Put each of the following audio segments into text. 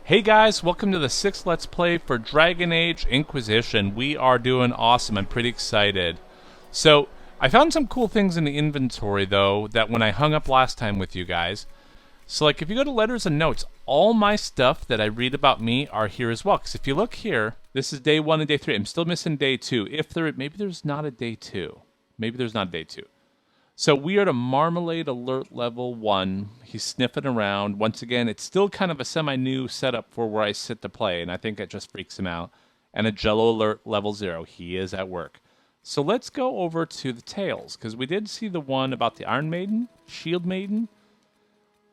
Hey guys, welcome to the 6th Let's Play for Dragon Age Inquisition. We are doing awesome. I'm pretty excited. So, I found some cool things in the inventory, though, that when I hung up last time with you guys. So, like, if you go to letters and notes, all my stuff that I read about me are here as well. Because if you look here, this is day 1 and day 3. I'm still missing day 2. Maybe there's not a day 2. Maybe there's not a day 2. So we are to Marmalade Alert level 1. He's sniffing around. Once again, it's still kind of a semi-new setup for where I sit to play, and I think it just freaks him out. And a Jello Alert level 0. He is at work. So let's go over to the tales, because we did see the one about the Iron Maiden, Shield Maiden,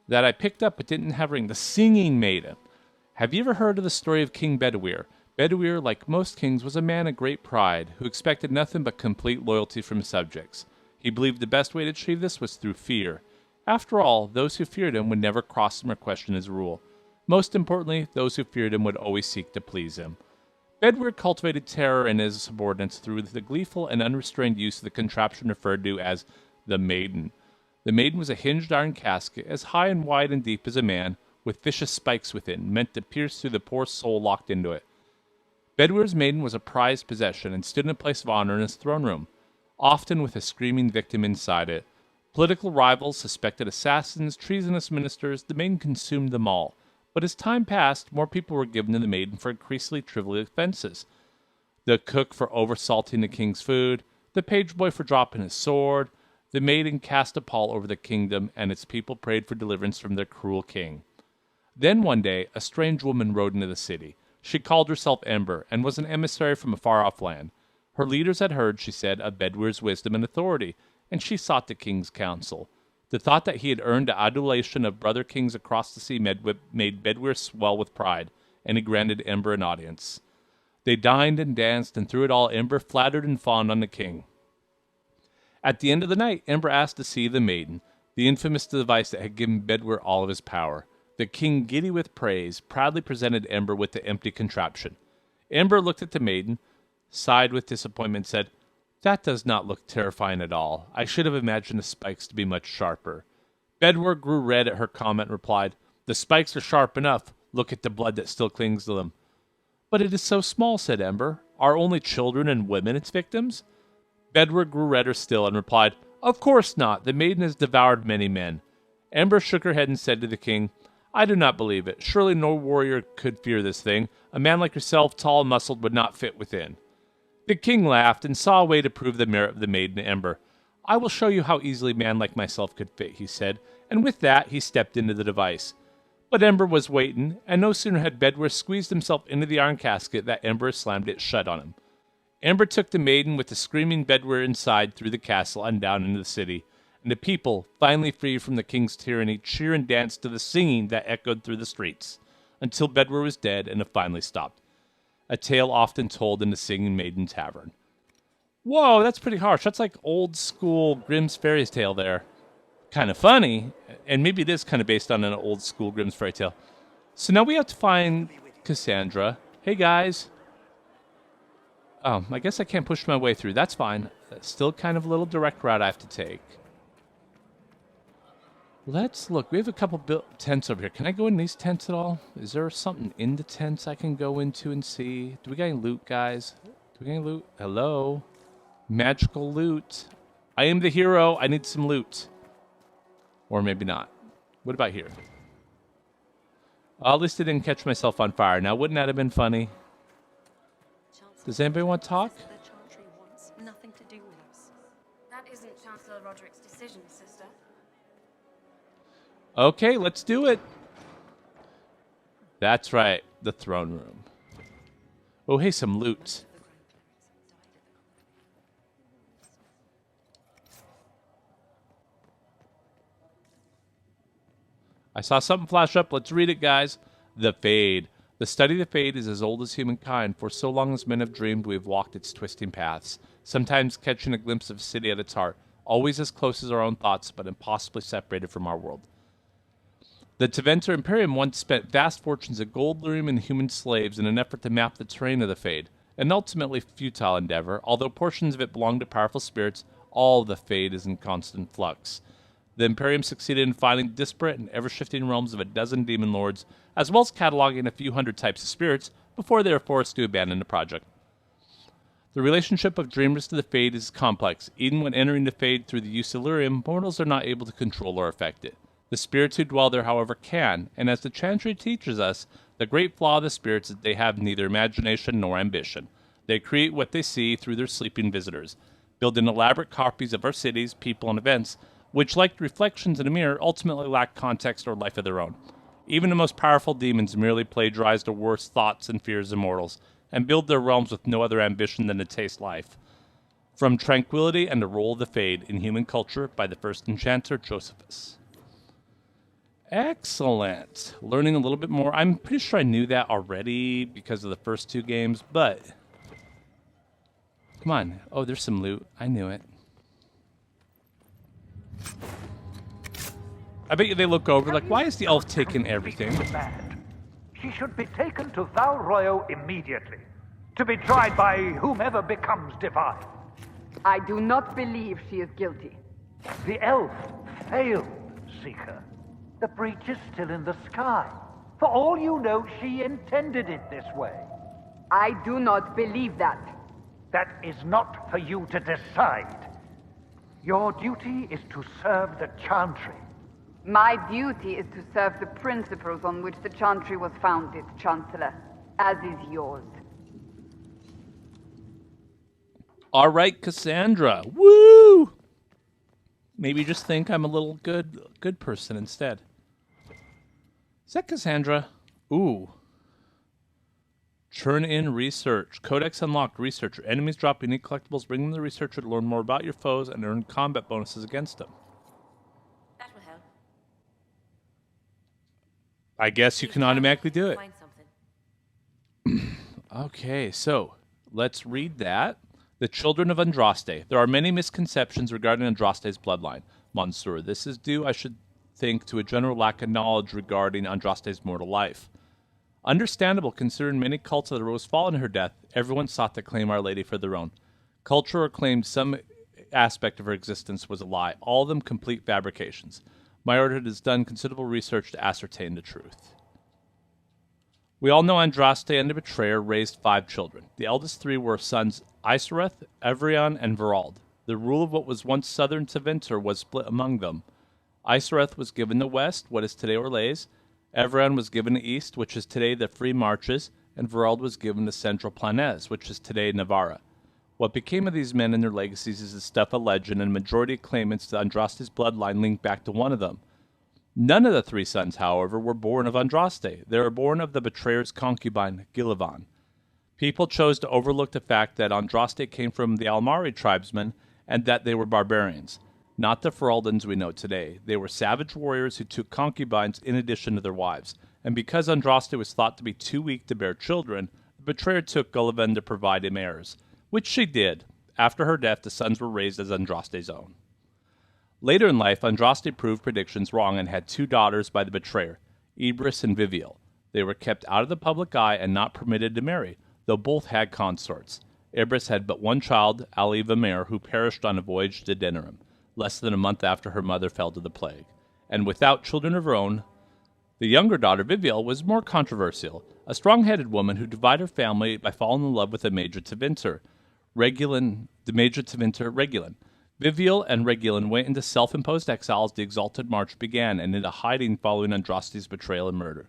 that I picked up but didn't have ring. The Singing Maiden. Have you ever heard of the story of King Bedwyr? Bedwyr, like most kings, was a man of great pride, who expected nothing but complete loyalty from his subjects. He believed the best way to achieve this was through fear. After all, those who feared him would never cross him or question his rule. Most importantly, those who feared him would always seek to please him. Bedwyr cultivated terror in his subordinates through the gleeful and unrestrained use of the contraption referred to as the Maiden. The Maiden was a hinged iron casket, as high and wide and deep as a man, with vicious spikes within, meant to pierce through the poor soul locked into it. Bedwyr's Maiden was a prized possession and stood in a place of honor in his throne room, often with a screaming victim inside it. Political rivals, suspected assassins, treasonous ministers, the Maiden consumed them all. But as time passed, more people were given to the Maiden for increasingly trivial offenses. The cook for oversalting the king's food, the page boy for dropping his sword. The Maiden cast a pall over the kingdom, and its people prayed for deliverance from their cruel king. Then one day, a strange woman rode into the city. She called herself Ember, and was an emissary from a far-off land. Her leaders had heard, she said, of Bedwyr's wisdom and authority, and she sought the king's counsel. The thought that he had earned the adulation of brother kings across the sea made Bedwyr swell with pride, and he granted Ember an audience. They dined and danced, and through it all Ember flattered and fawned on the king. At the end of the night, Ember asked to see the Maiden, the infamous device that had given Bedwyr all of his power. The king, giddy with praise, proudly presented Ember with the empty contraption. Ember looked at the Maiden, sighed with disappointment, and said, "That does not look terrifying at all. I should have imagined the spikes to be much sharper." Bedwyr grew red at her comment and replied, "The spikes are sharp enough. Look at the blood that still clings to them." "But it is so small," said Ember. "Are only children and women its victims?" Bedwyr grew redder still and replied, "Of course not. The Maiden has devoured many men." Ember shook her head and said to the king, "I do not believe it. Surely no warrior could fear this thing. A man like yourself, tall and muscled, would not fit within." The king laughed and saw a way to prove the merit of the Maiden Ember. "I will show you how easily a man like myself could fit," he said, and with that he stepped into the device. But Ember was waiting, and no sooner had Bedwyr squeezed himself into the iron casket that Ember slammed it shut on him. Ember took the Maiden with the screaming Bedwyr inside through the castle and down into the city, and the people, finally free from the king's tyranny, cheered and danced to the singing that echoed through the streets, until Bedwyr was dead and it finally stopped. A tale often told in the Singing Maiden Tavern. Whoa, that's pretty harsh. That's like old school Grimm's fairy tale there. Kind of funny, and maybe it is kind of based on an old school Grimm's fairy tale. So now we have to find Cassandra. Hey guys. Oh, I guess I can't push my way through. That's fine. That's still kind of a little direct route I have to take. Let's look. We have a couple tents over here. Can I go in these tents at all? Is there something in the tents I can go into and see? Do we got any loot, guys? Do we got any loot? Hello? Magical loot. I am the hero. I need some loot. Or maybe not. What about here? At least I didn't catch myself on fire. Now, wouldn't that have been funny? Does anybody want to talk? The Chantry wants nothing to do with us. That isn't Chancellor Roderick's decision, sister. Okay, let's do it. That's right, the throne room. Oh, hey, some loot. I saw something flash up. Let's read it, guys. The Fade. The study of the Fade is as old as humankind. For so long as men have dreamed, we have walked its twisting paths, sometimes catching a glimpse of a city at its heart, always as close as our own thoughts, but impossibly separated from our world. The Tevinter Imperium once spent vast fortunes of gold, lyrium, and human slaves in an effort to map the terrain of the Fade, an ultimately futile endeavor. Although portions of it belong to powerful spirits, all of the Fade is in constant flux. The Imperium succeeded in finding disparate and ever-shifting realms of a dozen demon lords, as well as cataloging a few hundred types of spirits, before they were forced to abandon the project. The relationship of dreamers to the Fade is complex. Even when entering the Fade through the use of Lyrium, mortals are not able to control or affect it. The spirits who dwell there, however, can, and as the Chantry teaches us, the great flaw of the spirits is they have neither imagination nor ambition. They create what they see through their sleeping visitors, building elaborate copies of our cities, people, and events, which, like reflections in a mirror, ultimately lack context or life of their own. Even the most powerful demons merely plagiarize the worst thoughts and fears of mortals, and build their realms with no other ambition than to taste life. From Tranquility and the Role of the Fade in Human Culture by the first enchanter, Josephus. Excellent. Learning a little bit more. I'm pretty sure I knew that already because of the first two games, but... Come on. Oh, there's some loot. I knew it. I bet you they look over like, why is the elf taking everything? She should be taken to Val Royo immediately, to be tried by whomever becomes divine. I do not believe she is guilty. The elf failed, Seeker. The breach is still in the sky. For all you know, she intended it this way. I do not believe that. That is not for you to decide. Your duty is to serve the Chantry. My duty is to serve the principles on which the Chantry was founded, Chancellor, as is yours. All right, Cassandra. Woo! Maybe just think I'm a little good person instead. Is that Cassandra? Ooh. Churn in research. Codex unlocked. Researcher. Enemies drop unique collectibles. Bring them to the researcher to learn more about your foes and earn combat bonuses against them. That will help. I guess you can automatically do it. Find something. Okay, so let's read that. The Children of Andraste. There are many misconceptions regarding Andraste's bloodline, Monsieur. This is due, I should think, to a general lack of knowledge regarding Andraste's mortal life. Understandable, considering many cults that arose following her death, everyone sought to claim Our Lady for their own. Culture claimed some aspect of her existence was a lie, all of them complete fabrications. My order has done considerable research to ascertain the truth. We all know Andraste and the Betrayer raised 5 children. The eldest 3 were sons Isereth, Evrion, and Verald. The rule of what was once southern Tevinter was split among them. Isereth was given the west, what is today Orlais. Evrion was given the east, which is today the Free Marches, and Verald was given the central Planez, which is today Navarra. What became of these men and their legacies is the stuff of legend, and majority of claimants to Andraste's bloodline link back to one of them. None of the 3 sons, however, were born of Andraste. They were born of the Betrayer's concubine, Gillivan. People chose to overlook the fact that Andraste came from the Almari tribesmen and that they were barbarians. Not the Feraldans we know today. They were savage warriors who took concubines in addition to their wives. And because Andraste was thought to be too weak to bear children, the Betrayer took Gullivan to provide him heirs, which she did. After her death, the sons were raised as Andraste's own. Later in life, Andraste proved predictions wrong and had 2 daughters by the Betrayer, Ibris and Viviel. They were kept out of the public eye and not permitted to marry, though both had consorts. Ibris had but one child, Ali Vamer, who perished on a voyage to Denerim, less than a month after her mother fell to the plague. And without children of her own, the younger daughter, Viviel, was more controversial, a strong-headed woman who divided her family by falling in love with a Major Tevinter, Regulin. Viviel and Regulin went into self-imposed exile as the Exalted March began, and into hiding following Andraste's betrayal and murder.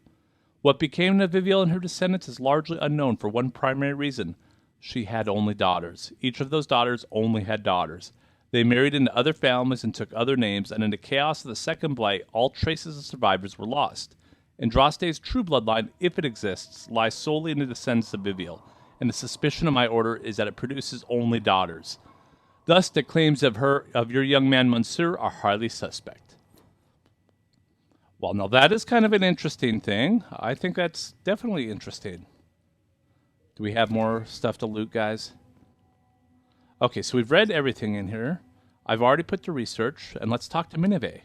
What became of Viviel and her descendants is largely unknown for one primary reason. She had only daughters. Each of those daughters only had daughters. They married into other families and took other names, and in the chaos of the Second Blight, all traces of survivors were lost. Andraste's true bloodline, if it exists, lies solely in the descendants of Viviel, and the suspicion of my order is that it produces only daughters. Thus, the claims of your young man Monsieur are highly suspect. Well, now that is kind of an interesting thing. I think that's definitely interesting. Do we have more stuff to loot, guys? Okay, so we've read everything in here. I've already put the research, and let's talk to Minive.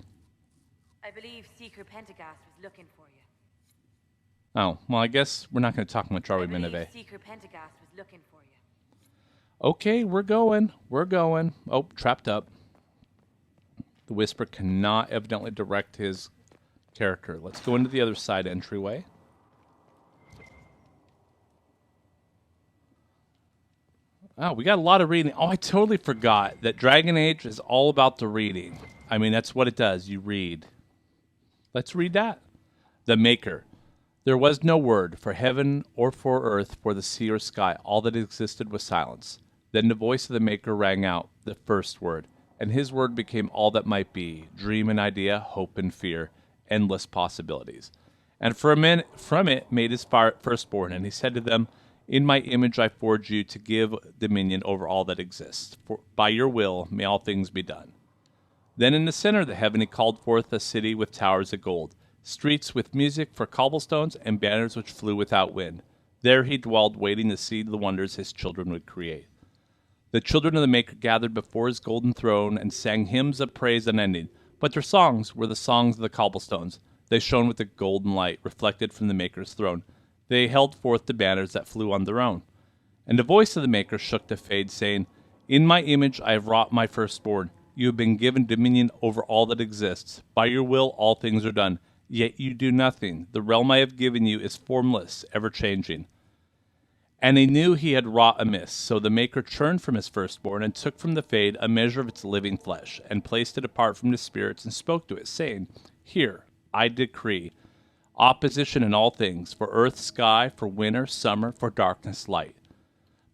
I believe Seeker Pentagast was looking for you. Oh, well, I guess we're not going to talk much, are we, Minive? Seeker Pentagast was looking for you. Okay, we're going. Oh, trapped up. The Whisper cannot evidently direct his character. Let's go into the other side entryway. Oh, we got a lot of reading. Oh, I totally forgot that Dragon Age is all about the reading. I mean, that's what it does. You read. Let's read that. The Maker. There was no word for heaven or for earth, for the sea or sky. All that existed was silence. Then the voice of the Maker rang out, the first word, and his word became all that might be, dream and idea, hope and fear, endless possibilities. And from it made his firstborn, and he said to them, in my image I forged you to give dominion over all that exists. For by your will may all things be done. Then in the center of the heaven he called forth a city with towers of gold, streets with music for cobblestones, and banners which flew without wind. There he dwelled, waiting to see the wonders his children would create. The children of the Maker gathered before his golden throne and sang hymns of praise unending. But their songs were the songs of the cobblestones. They shone with a golden light reflected from the Maker's throne. They held forth the banners that flew on their own. And the voice of the Maker shook the fade, saying, in my image I have wrought my firstborn. You have been given dominion over all that exists. By your will all things are done. Yet you do nothing. The realm I have given you is formless, ever-changing. And he knew he had wrought amiss. So the Maker turned from his firstborn, and took from the fade a measure of its living flesh, and placed it apart from the spirits, and spoke to it, saying, here, I decree, opposition in all things, for earth, sky, for winter, summer, for darkness, light.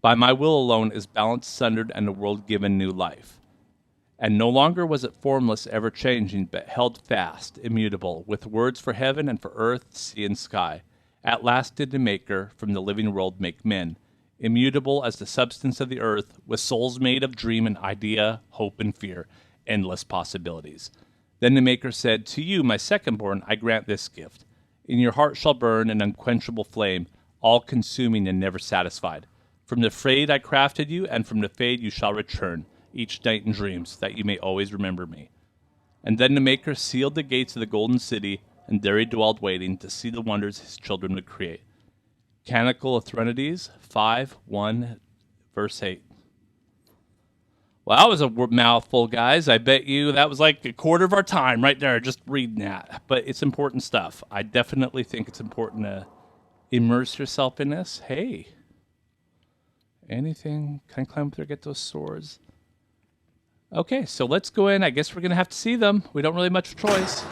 By my will alone is balance sundered, and the world given new life. And no longer was it formless, ever-changing, but held fast, immutable, with words for heaven and for earth, sea, and sky. At last did the Maker from the living world make men, immutable as the substance of the earth, with souls made of dream and idea, hope and fear, endless possibilities. Then the Maker said, to you, my secondborn, I grant this gift. In your heart shall burn an unquenchable flame, all-consuming and never satisfied. From the fade I crafted you, and from the fade you shall return, each night in dreams, that you may always remember me. And then the Maker sealed the gates of the golden city, and there he dwelled waiting to see the wonders his children would create. Canticle of Threnodies 5:1, verse 8. Well, that was a mouthful, guys. I bet you that was like a quarter of our time right there just reading that. But it's important stuff. I definitely think it's important to immerse yourself in this. Hey, anything? Can I climb up there, get those swords? Okay, so let's go in. I guess we're going to have to see them. We don't really much choice.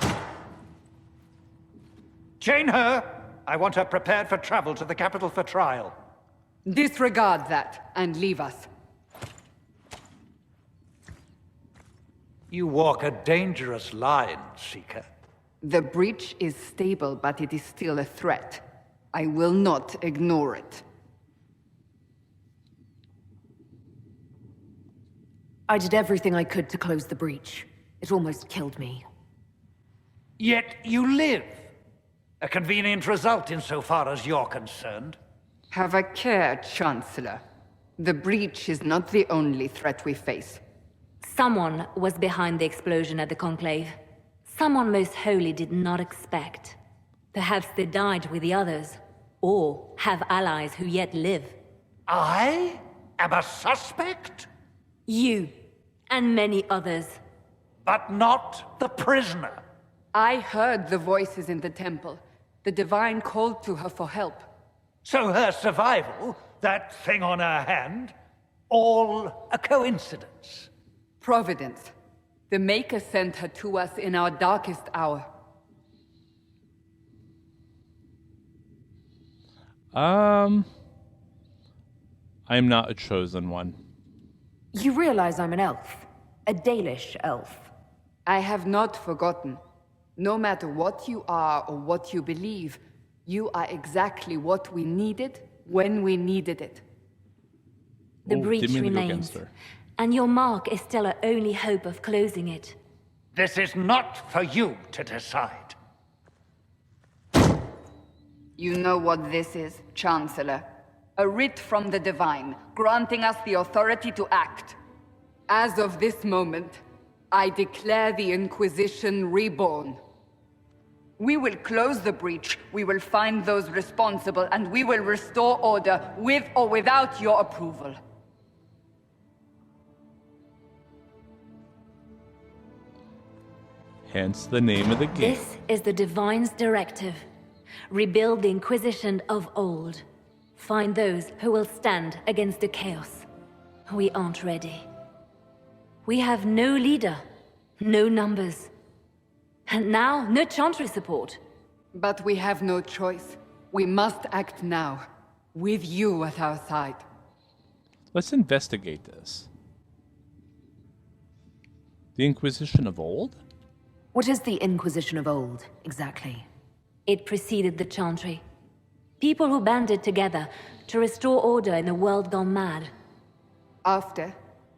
Chain her! I want her prepared for travel to the capital for trial. Disregard that and leave us. You walk a dangerous line, Seeker. The breach is stable, but it is still a threat. I will not ignore it. I did everything I could to close the breach. It almost killed me. Yet you live. A convenient result insofar as you're concerned. Have a care, Chancellor. The breach is not the only threat we face. Someone was behind the explosion at the Conclave. Someone most holy did not expect. Perhaps they died with the others, or have allies who yet live. I am a suspect? You, and many others. But not the prisoner. I heard the voices in the temple. The Divine called to her for help. So her survival, that thing on her hand, all a coincidence. Providence. The Maker sent her to us in our darkest hour. I'm not a chosen one. You realize I'm an elf. A Dalish elf. I have not forgotten. No matter what you are or what you believe, you are exactly what we needed when we needed it. The Ooh, breach didn't mean to go remains, against her. and your mark is still our only hope of closing it. This is not for you to decide. You know what this is, Chancellor. A writ from the Divine, granting us the authority to act. As of this moment, I declare the Inquisition reborn. We will close the breach, we will find those responsible, and we will restore order with or without your approval. Hence the name of the game. This is the Divine's directive. Rebuild the Inquisition of old. Find those who will stand against the chaos. We aren't ready. We have no leader, no numbers. And now, no Chantry support. But we have no choice. We must act now, with you at our side. Let's investigate this. The Inquisition of old? What is the Inquisition of old, exactly? It preceded the Chantry. People who banded together to restore order in a world gone mad. After,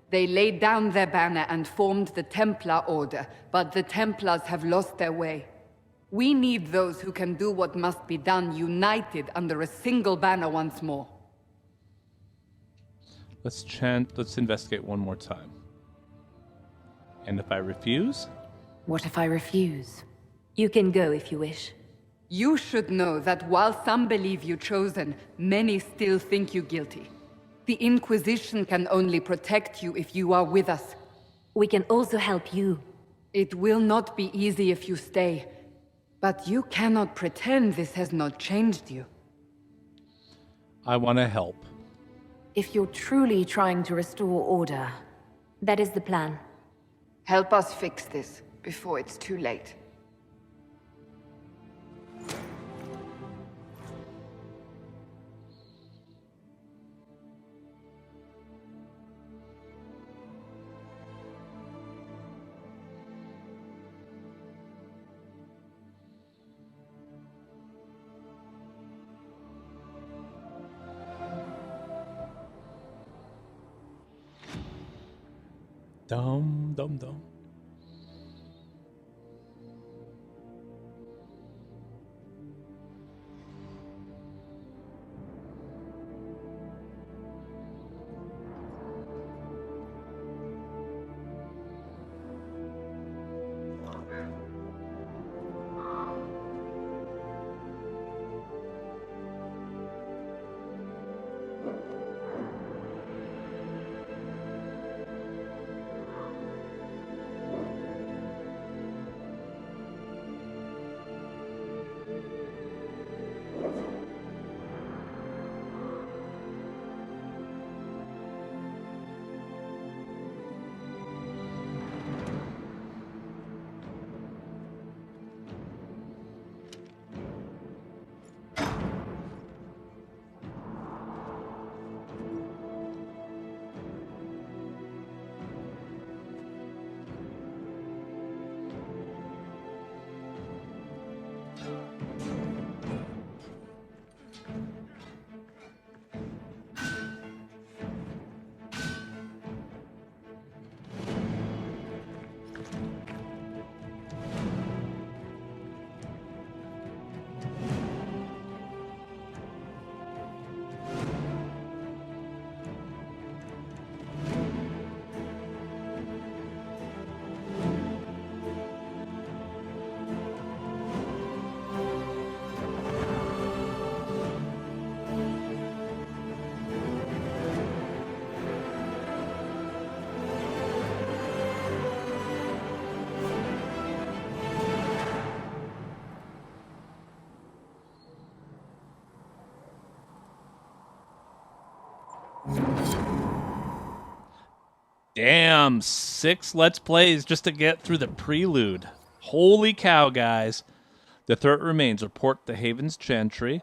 they laid down their banner and formed the Templar Order, but the Templars have lost their way. We need those who can do what must be done, united under a single banner once more. Let's investigate one more time. And if I refuse? What if I refuse? You can go if you wish. You should know that while some believe you chosen, many still think you guilty. The Inquisition can only protect you if you are with us. We can also help you. It will not be easy if you stay, but you cannot pretend this has not changed you. I want to help. If you're truly trying to restore order, That is the plan. Help us fix this before it's too late. Dum, dum, dum. Damn, 6 Let's Plays just to get through the prelude. Holy cow, guys. The threat remains. Report the Haven's Chantry.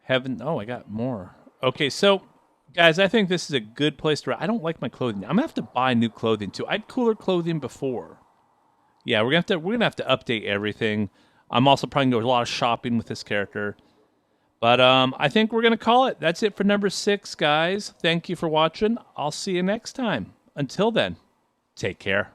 Oh, I got more. Okay, so, guys, I think this is a good place to... I don't like my clothing. I'm going to have to buy new clothing, too. I had cooler clothing before. Yeah, we're gonna have to update everything. I'm also probably going to do a lot of shopping with this character. But I think we're going to call it. That's it for number 6, guys. Thank you for watching. I'll see you next time. Until then, take care.